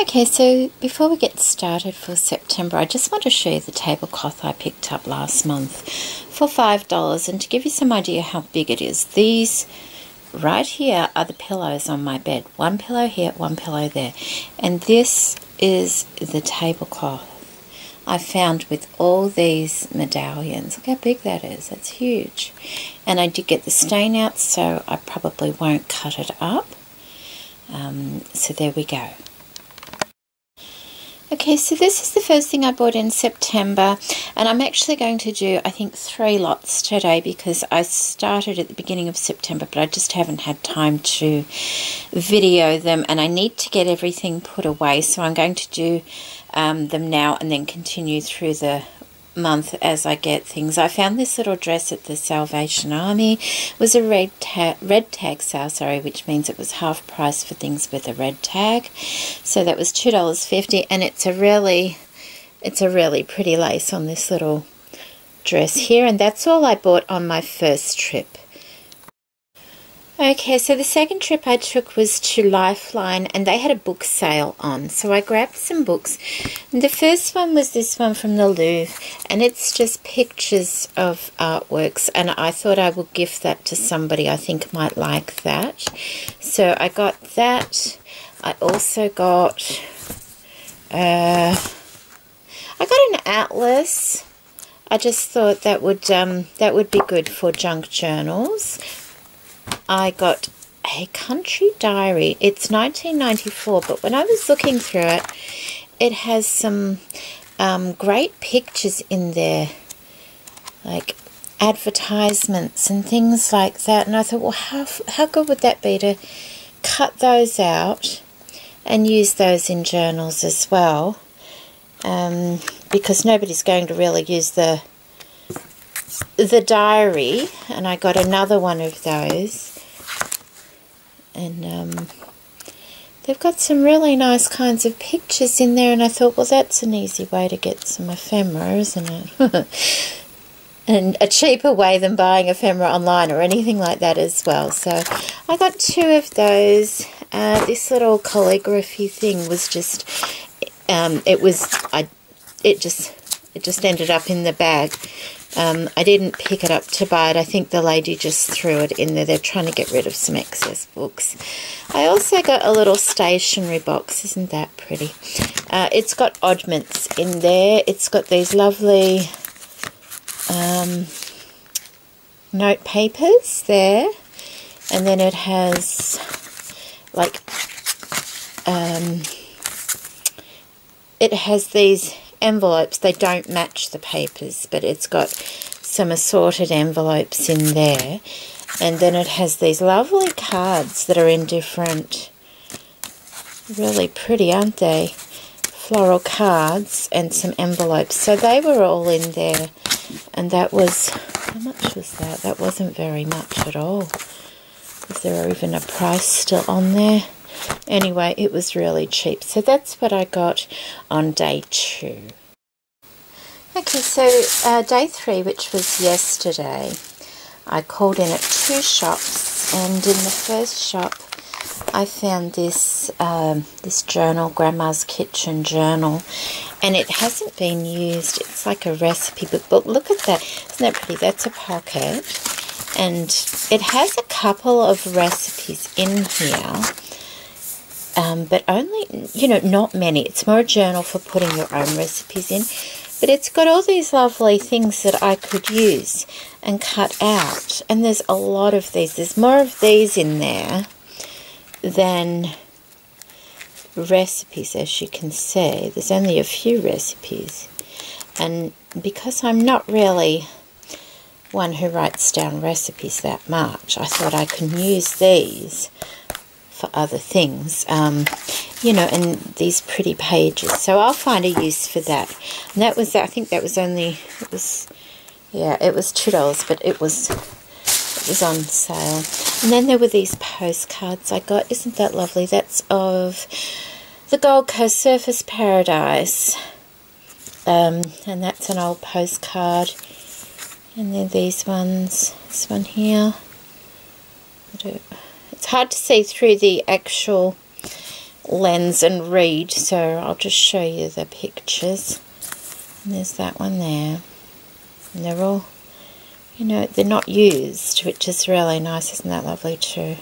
Okay, so before we get started for September, I just want to show you the tablecloth I picked up last month for $5, and to give you some idea how big it is. These right here are the pillows on my bed. One pillow here, one pillow there. And this is the tablecloth I found with all these medallions. Look how big that is. That's huge. And I did get the stain out, so I probably won't cut it up. So there we go. Okay, so this is the first thing I bought in September, and I'm actually going to do, I think, 3 lots today because I started at the beginning of September, but I just haven't had time to video them, and I need to get everything put away, so I'm going to do them now and then continue through the month as I get things. I found this little dress at the Salvation Army. It was a red tag sale, sorry, which means it was half price for things with a red tag. So that was $2.50, and it's a really pretty lace on this little dress here, and that's all I bought on my first trip. Okay, so the second trip I took was to Lifeline, and they had a book sale on, so I grabbed some books. And the first one was this one from the Louvre, and it's just pictures of artworks, and I thought I would gift that to somebody I think might like that. So I got that. I also got an atlas. I just thought that would be good for junk journals. I got a country diary. It's 1994, but when I was looking through it, it has some great pictures in there, like advertisements and things like that. And I thought, well, how good would that be to cut those out and use those in journals as well, because nobody's going to really use the diary. And I got another one of those, and they've got some really nice kinds of pictures in there, and I thought, well, that's an easy way to get some ephemera, isn't it? And a cheaper way than buying ephemera online or anything like that as well. So I got 2 of those. This little calligraphy thing was just it just ended up in the bag. I didn't pick it up to buy it. I think the lady just threw it in there. They're trying to get rid of some excess books. I also got a little stationery box. Isn't that pretty? It's got oddments in there. It's got these lovely note papers there. And then it has like it has these envelopes. They don't match the papers, but it's got some assorted envelopes in there. And then it has these lovely cards that are in different, really pretty, aren't they? Floral cards and some envelopes. So they were all in there, and that was, how much was that? That wasn't very much at all. Is there even a price still on there? Anyway, it was really cheap. So that's what I got on day 2. Okay, so day 3, which was yesterday, I called in at 2 shops, and in the first shop I found this this journal, Grandma's Kitchen Journal, and it hasn't been used. It's like a recipe book, but look at that. Isn't that pretty? That's a pocket, and it has a couple of recipes in here. But only, not many. It's more a journal for putting your own recipes in. But it's got all these lovely things that I could use and cut out. And there's a lot of these. There's more of these in there than recipes, as you can see. There's only a few recipes. And because I'm not really one who writes down recipes that much, I thought I could use these for other things, and these pretty pages. So I'll find a use for that. And that was, I think that was only, it was $2, but it was on sale. And then there were these postcards I got. Isn't that lovely? That's of the Gold Coast Surfers Paradise. And that's an old postcard. And then these ones. This one here. It's hard to see through the actual lens and read, so I'll just show you the pictures. And there's that one there. And they're all, you know, they're not used, which is really nice. Isn't that lovely too?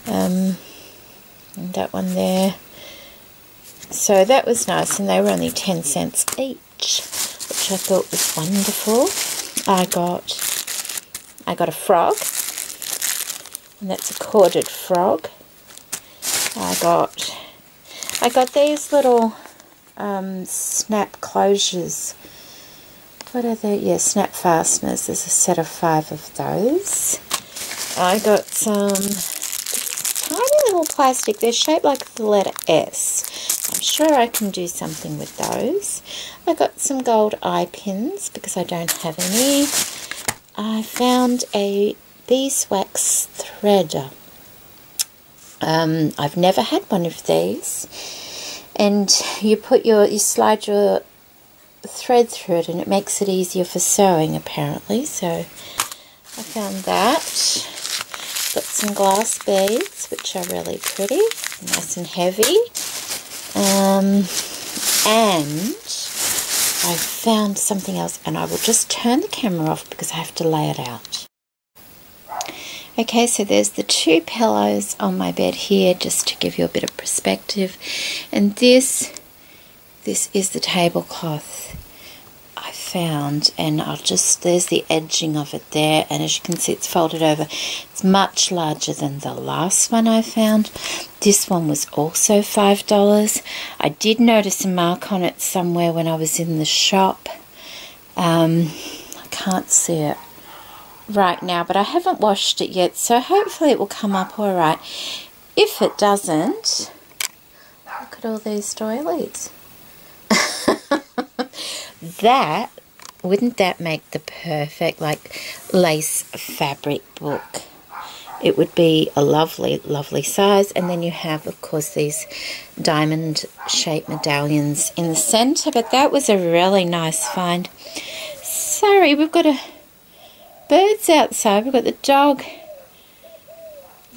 And that one there. So that was nice, and they were only 10 cents each, which I thought was wonderful. I got a frog, and that's a corded frog. I got these little snap closures. What are they? Yeah, snap fasteners. There's a set of 5 of those. I got some tiny little plastic. They're shaped like the letter S. I'm sure I can do something with those. I got some gold eye pins because I don't have any. I found a beeswax threader. I've never had one of these. And you slide your thread through it, and it makes it easier for sewing apparently. So I found that. Got some glass beads, which are really pretty, nice and heavy. And I found something else, and I will just turn the camera off because I have to lay it out. Okay, so there's the 2 pillows on my bed here, just to give you a bit of perspective. And this is the tablecloth I found, and there's the edging of it there, and as you can see it's folded over. It's much larger than the last one I found. This one was also $5. I did notice a mark on it somewhere when I was in the shop. I can't see it right now, but I haven't washed it yet, so hopefully it will come up all right. If it doesn't, look at all these doilies. Wouldn't that make the perfect like lace fabric book? It would be a lovely, lovely size. And then you have, of course, these diamond shaped medallions in the center, but that was a really nice find. Sorry, we've got birds outside. We've got the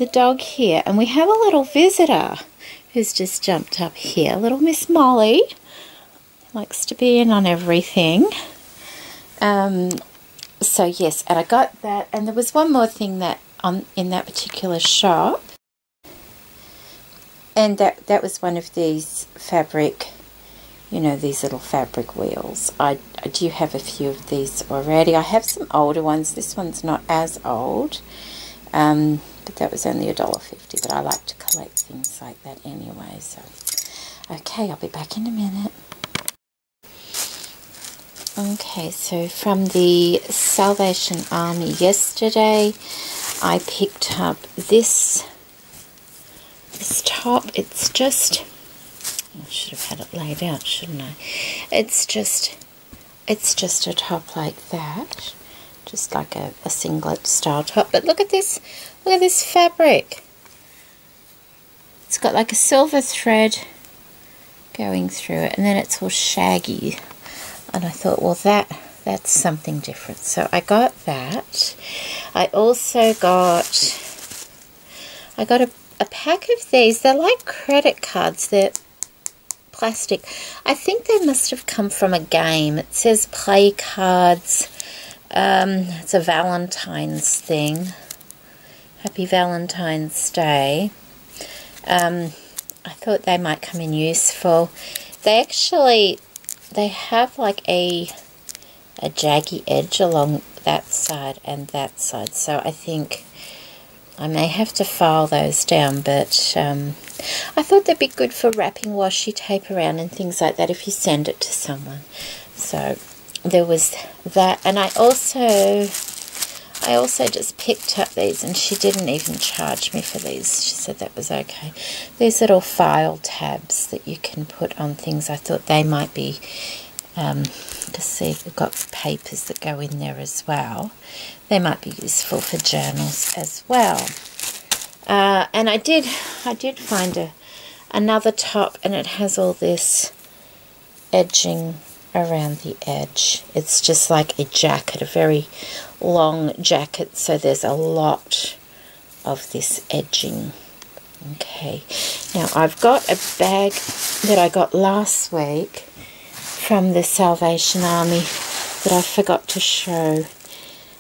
dog here, and we have a little visitor who's just jumped up here. Little Miss Molly likes to be in on everything. So yes, and I got that, and there was one more thing that in that particular shop, and that was one of these fabric, you know, these little fabric wheels. I do have a few of these already. I have some older ones. This one's not as old, but that was only $1.50, but I like to collect things like that anyway. So okay, I'll be back in a minute. Okay, so from the Salvation Army yesterday, I picked up this top. It's just, I should have had it laid out, shouldn't I? It's just a top like that, just like a singlet style top. But look at this fabric. It's got like a silver thread going through it, and then it's all shaggy. And I thought, well, that's something different. So I got that. I also got a pack of these. They're like credit cards. They're plastic. I think they must have come from a game. It says play cards. It's a Valentine's thing. Happy Valentine's Day. I thought they might come in useful. They have like a jaggy edge along that side and that side, so I think I may have to file those down, but I thought they'd be good for wrapping washi tape around and things like that if you send it to someone. So there was that, and I also just picked up these, and she didn't even charge me for these. She said that was okay. These little file tabs that you can put on things. I thought they might be, to see if we've got papers that go in there as well. They might be useful for journals as well. And I did find another top, and it has all this edging around the edge. It's just like a jacket, a very long jacket, so there's a lot of this edging Okay, now I've got a bag that I got last week from the Salvation Army that I forgot to show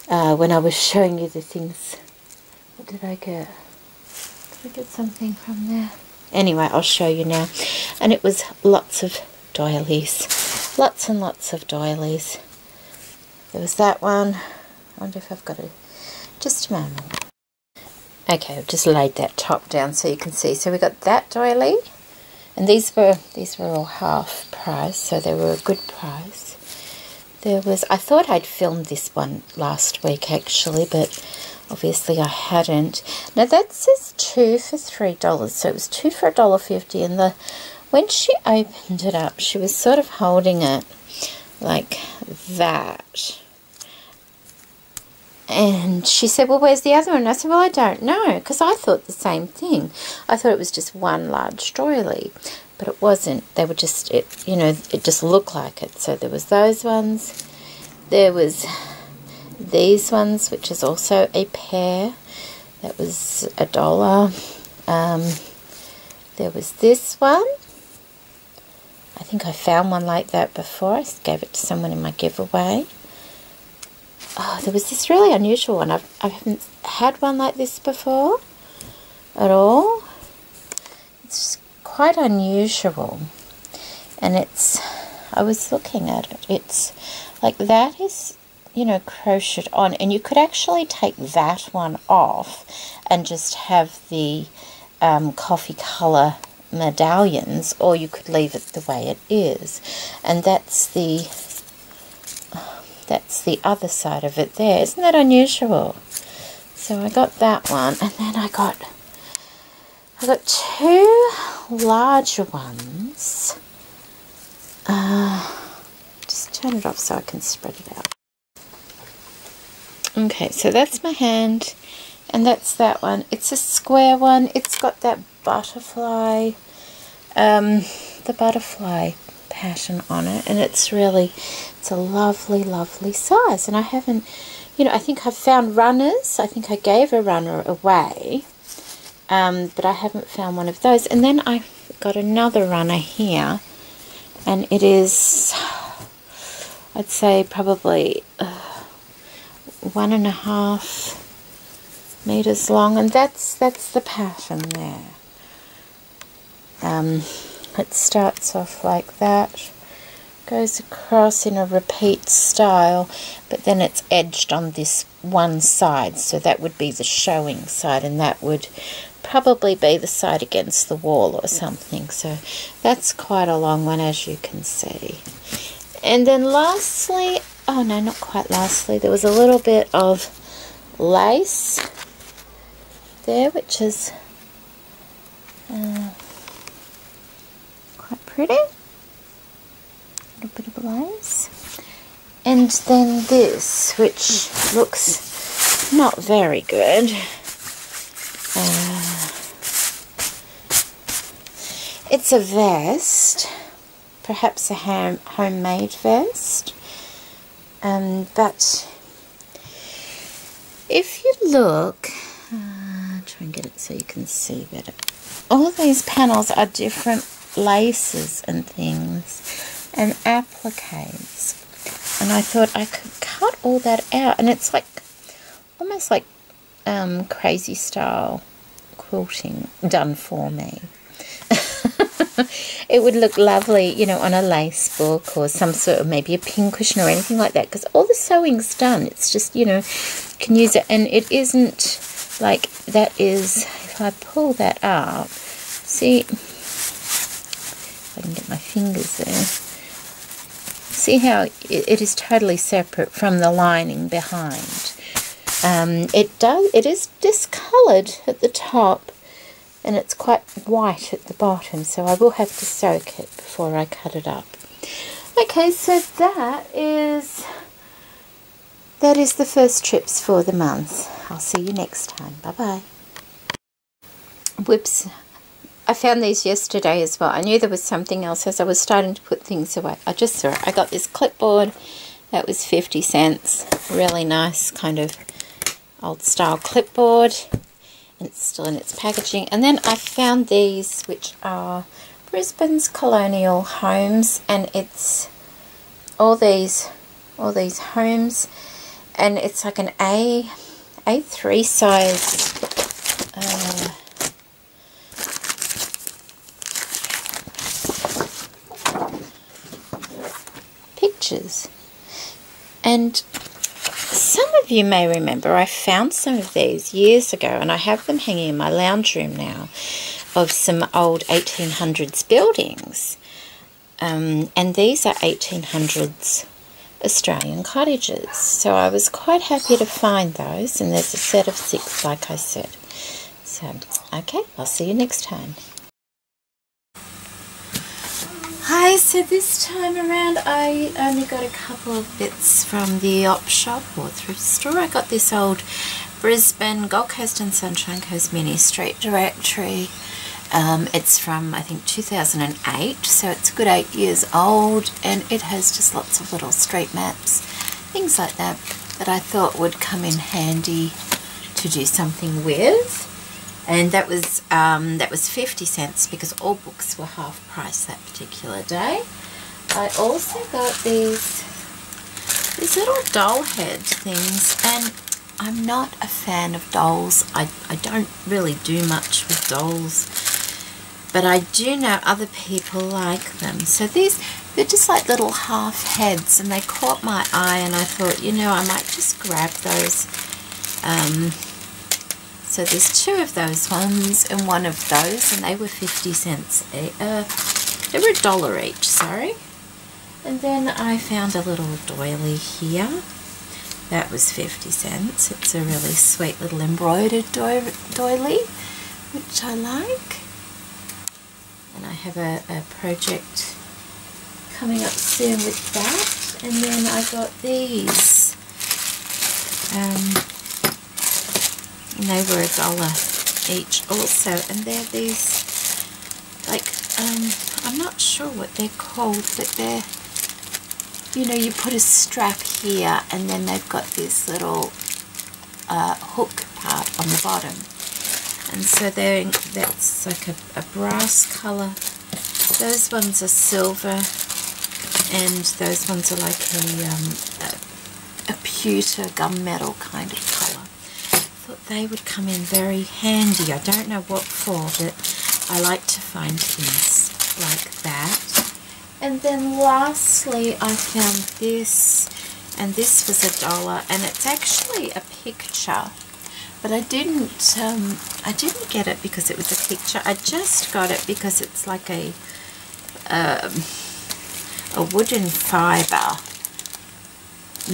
when I was showing you the things. What did I get? Did I get something from there? Anyway, I'll show you now. And it was lots of doilies. Lots and lots of doilies. There was that one. I wonder if I've got it. Just a moment. Okay, I've just laid that top down so you can see. So we got that doily, and these were all half price, so they were a good price. There was, I thought I'd filmed this one last week actually, but obviously I hadn't. Now that says 2 for $3, so it was 2 for $1.50, and when she opened it up, she was sort of holding it like that. And she said, well, where's the other one? And I said, well, I don't know, because I thought the same thing. I thought it was just one large doily, but it wasn't. They were just, it just looked like it. So there was those ones. There was these ones, which is also a pair. That was $1. There was this one. I think I found one like that before. I gave it to someone in my giveaway. Oh, there was this really unusual one. I haven't had one like this before at all. It's quite unusual. And I was looking at it. It's like that is, crocheted on. And you could actually take that one off and just have the coffee colour medallions, or you could leave it the way it is. And that's the other side of it there. Isn't that unusual? So I got that one, and then I got two larger ones. Just turn it off so I can spread it out. Okay, so that's my hand, and that's that one. It's a square one. It's got that butterfly, the butterfly pattern on it, and it's a lovely, lovely size. And I haven't, I think I've found runners. I think I gave a runner away, but I haven't found one of those. And then I got another runner here, and it is, I'd say probably 1.5 meters long, and that's the pattern there. It starts off like that, goes across in a repeat style, but then it's edged on this one side, so that would be the showing side, and that would probably be the side against the wall or something. So that's quite a long one, as you can see. And then lastly, oh no, not quite lastly, there was a little bit of lace there, which is quite pretty. A little bit of lace. And then this, which looks not very good. It's a vest, perhaps a homemade vest. But if you look, try and get it so you can see better. All these panels are different laces and things and appliques, and I thought I could cut all that out, and it's like almost like crazy style quilting done for me. It would look lovely, on a lace book or some sort of maybe a pin cushion or anything like that, because all the sewing's done. It's just, you can use it, and it isn't like that is, if I pull that up, see, if I can get my fingers there, see how it is totally separate from the lining behind. It is discoloured at the top, and it's quite white at the bottom, so I will have to soak it before I cut it up. Okay, so that is the first trips for the month. I'll see you next time. Bye-bye. Whoops. I found these yesterday as well. I knew there was something else as I was starting to put things away. I just saw it. I got this clipboard. That was 50 cents. Really nice kind of old style clipboard. It's still in its packaging. And then I found these, which are Brisbane's Colonial Homes, and it's all these homes, and it's like an A3 size pictures. And some of you may remember I found some of these years ago, and I have them hanging in my lounge room now, of some old 1800s buildings. And these are 1800s Australian cottages. So I was quite happy to find those, and there's a set of 6, like I said. So, okay, I'll see you next time. Hi, so this time around I only got a couple of bits from the op shop or thrift store. I got this old Brisbane Gold Coast and Sunshine Coast mini street directory. It's from, I think, 2008, so it's a good 8 years old, and it has just lots of little street maps, things like that, that I thought would come in handy to do something with. And that was 50 cents because all books were half price that particular day. I also got these little doll head things, and I'm not a fan of dolls. I don't really do much with dolls, but I do know other people like them. So they're just like little half heads, and they caught my eye, and I thought, you know, I might just grab those. So there's 2 of those ones and 1 of those, and they were 50 cents. They were $1 each, sorry. And then I found a little doily here. That was 50 cents. It's a really sweet little embroidered doily, which I like. And I have a project coming up soon with that. And then I got these. And they were $1 each also, and they're these, like, I'm not sure what they're called, but they're, you know, you put a strap here, and then they've got this little hook part on the bottom, and so that's like a brass colour. Those ones are silver, and those ones are like a pewter gunmetal kind of colour. They would come in very handy. I don't know what for, but I like to find things like that. And then lastly I found this, and this was $1, and it's actually a picture, but I didn't get it because it was a picture. I just got it because it's like a wooden fibre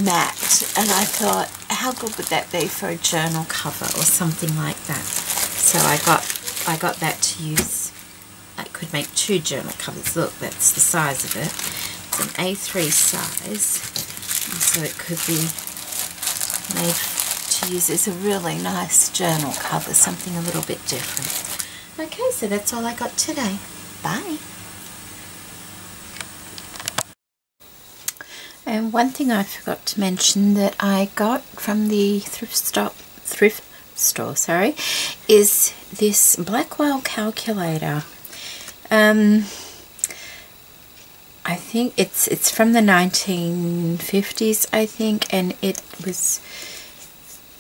mat, and I thought, how good would that be for a journal cover or something like that? So I got that to use. I could make 2 journal covers. Look, that's the size of it. It's an A3 size, and so it could be made to use as a really nice journal cover, something a little bit different. Okay, so that's all I got today. Bye. And one thing I forgot to mention that I got from the thrift store, sorry, is this Blackwell calculator. I think it's from the 1950s, I think, and it was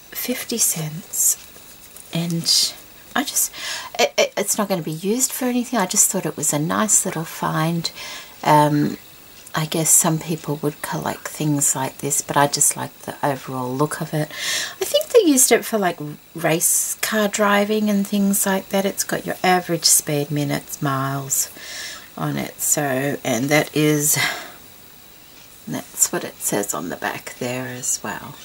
50 cents. And I just, it's not going to be used for anything. I just thought it was a nice little find. I guess some people would collect things like this, but I just like the overall look of it. I think they used it for like race car driving and things like that. It's got your average speed, minutes, miles on it. So, and that's what it says on the back there as well.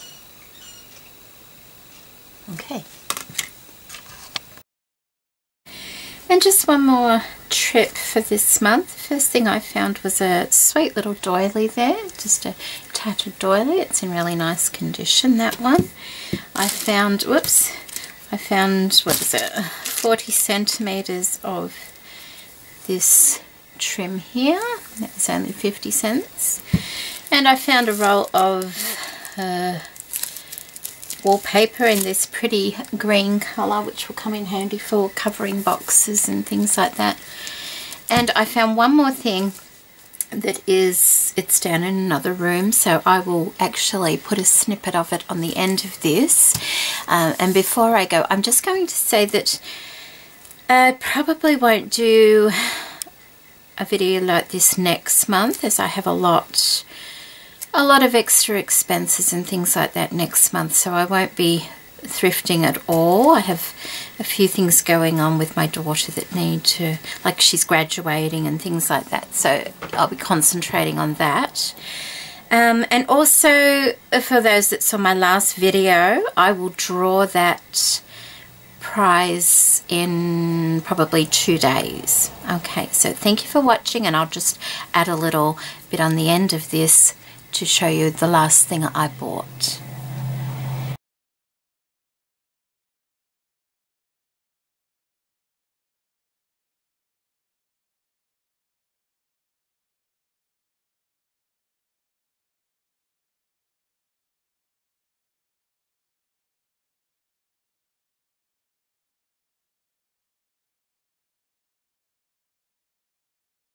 Okay. And just one more trip for this month. First thing I found was a sweet little doily there, just a tattered doily. It's in really nice condition, that one. I found, what is it, 40 centimetres of this trim here. That was only 50 cents. And I found a roll of wallpaper in this pretty green colour, which will come in handy for covering boxes and things like that. And I found one more thing that is, it's down in another room, so I will actually put a snippet of it on the end of this. And before I go, I'm just going to say that I probably won't do a video like this next month, as I have a lot of extra expenses and things like that next month, so I won't be thrifting at all. I have a few things going on with my daughter that need to, like she's graduating and things like that, so I'll be concentrating on that. And also, for those that saw my last video, I will draw that prize in probably 2 days. Okay, so thank you for watching, and I'll just add a little bit on the end of this to show you the last thing I bought.